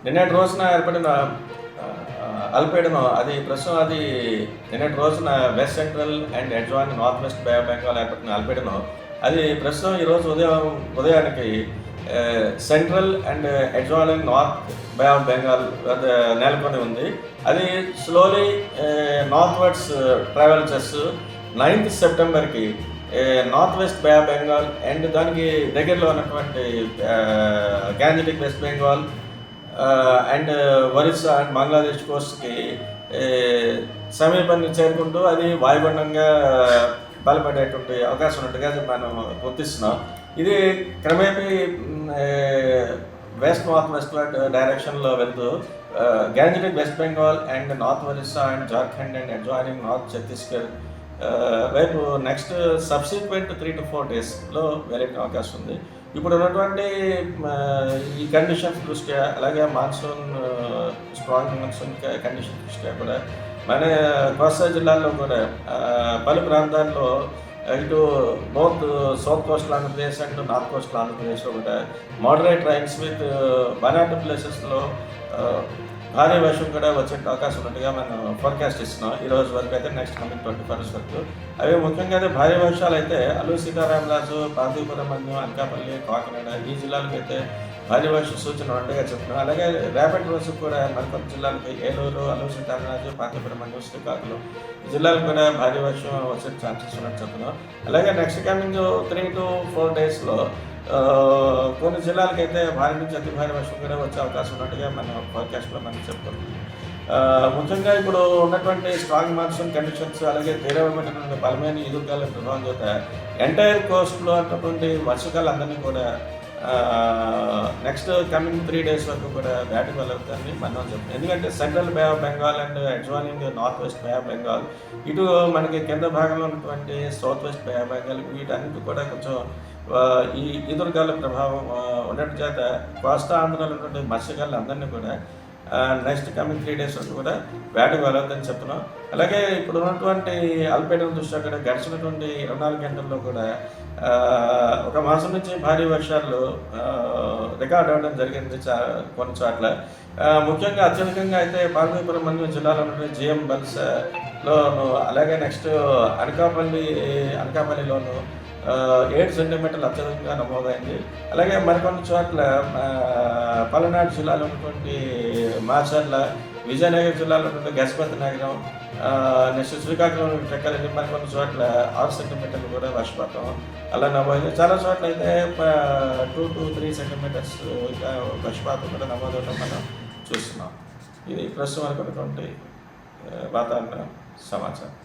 నిన్నటి రోజున ఏర్పడిన అల్పపీడనం అది ప్రస్తుతం అది నిన్నటి రోజున west central and adjoin north west bay of Bengal ఏర్పడిన అల్పపీడనం అది ప్రస్తుతం ఈరోజు ఉదయానికి central and adjoin north bay of Bengal వద్ద నెలకొని ఉంది. అది స్లోలీ నార్త్ వర్డ్స్ ట్రావెల్ చేస్తూ 9th సెప్టెంబర్కి north west bay of Bengal and దానికి దగ్గరలో ఉన్నటువంటి gangetic west Bengal and Orissa and Bangladesh కోస్ట్కి సమీపాన్ని చేరుకుంటూ అది వాయుగుండంగా బలపడేటువంటి అవకాశం ఉన్నట్టుగా మనం గుర్తిస్తున్నాం. ఇది క్రమేపీ వెస్ట్ నార్త్ వెస్ట్ డైరెక్షన్లో వెళ్తూ Gangetic west Bengal and north Orissa and Jharkhand and adjoining north Chhattisgarh రేపు నెక్స్ట్ సబ్సిక్వెంట్ 3 to 4 డేస్లో వెళ్ళే అవకాశం ఉంది. ఇప్పుడు ఉన్నటువంటి ఈ కండిషన్స్ దృష్ట్యా అలాగే మాన్సూన్ స్ట్రాంగ్ మాన్సూన్ కండిషన్ దృష్ట్యా కూడా మన కోస్తా జిల్లాల్లో కూడా పలు ప్రాంతాల్లో ఇటు both south coastal Andhra Pradesh and north coastal ఆంధ్రప్రదేశ్లో కూడా moderate rains with one or two ప్లేసెస్లో భారీ వర్షం కూడా వచ్చే అవకాశం ఉన్నట్టుగా మనం ఫోర్కాస్ట్ ఇస్తున్నాం. ఈ రోజు వరకు అయితే నెక్స్ట్ కమింగ్ 24 hours వరకు. అవి ముఖ్యంగా అయితే భారీ వర్షాలు అయితే అల్లూరి సీతారామరాజు, పార్వతీపురం, అనకాపల్లి, కాకినాడ ఈ జిల్లాలకు అయితే భారీ వర్ష సూచన ఉండగా చెప్తున్నాం. అలాగే రేపటి రోజు కూడా మరికొన్ని జిల్లాలకి ఏలూరు, అల్లూరి సీతారామరాజు, పార్వతీపురం, శ్రీకాకుళం ఈ జిల్లాలకు కూడా భారీ వర్షం వచ్చే ఛాన్సెస్ ఉన్నట్టు చెప్తున్నాం. అలాగే నెక్స్ట్ కమింగ్ 3 to 4 డేస్లో కొన్ని జిల్లాలకైతే భారీ నుంచి అతి భారీ వర్షం కూడా వచ్చే అవకాశం ఉన్నట్టుగా మన ఫోర్కాస్ట్లో మనం చెప్పుకుంటున్నాం. ముఖ్యంగా ఇప్పుడు ఉన్నటువంటి స్ట్రాంగ్ మాన్సూన్ కండిషన్స్ అలాగే తీవ్రమైనటువంటి బలమైన ఎదురుగాల ప్రభావం చేత ఎంటైర్ కోస్ట్లో ఉన్నటువంటి వర్షకాలు అందరినీ కూడా నెక్స్ట్ కమింగ్ 3 days వరకు కూడా బ్యాటింగ్ వెళ్ళవుతుందని మనం చెప్తాం. ఎందుకంటే central bay of Bengal and adjoining north west bay of Bengal ఇటు మనకి కింద భాగంలో ఉన్నటువంటి south west bay of Bengal వీటన్నిటి కూడా కొంచెం ఈ ఎదురుగాల ప్రభావం ఉండటం చేత కోస్తా ఆంధ్రాలో ఉన్నటువంటి మత్స్యకారులు అందరినీ కూడా నెక్స్ట్ కమింగ్ 3 days వరకు కూడా వేటకు వెళ్ళొద్దని చెప్తున్నాం. అలాగే ఇప్పుడు ఉన్నటువంటి అల్పపీడనం దృష్ట్యా కూడా గడిచినటువంటి 24 గంటల్లో కూడా ఒక మాసం నుంచి భారీ వర్షాలు రికార్డ్ అవ్వడం జరిగింది కొన్ని చోట్ల. ముఖ్యంగా అత్యధికంగా అయితే పార్వతీపురం మరియు జిల్లాలో ఉన్నటువంటి జిఎం బల్స్లోను అలాగే నెక్స్ట్ అనకాపల్లిలోను 7 సెంటీమీటర్లు అత్యధికంగా నమోదైంది. అలాగే మరికొన్ని చోట్ల పల్నాడు జిల్లాలో ఉన్నటువంటి మాచర్ల, విజయనగరం జిల్లాలో ఉన్నటువంటి గజపతి నగరం, నెక్స్ట్ శ్రీకాకుళం టెక్కలని మరికొన్ని చోట్ల 6 సెంటీమీటర్లు కూడా వర్షపాతం అలా నమోదైంది. చాలా చోట్ల అయితే 2 to 3 సెంటీమీటర్స్ వర్షపాతం కూడా నమోదవడం మనం చూస్తున్నాం. ఇది ప్రస్తుతం వరకు ఉన్నటువంటి వాతావరణ సమాచారం.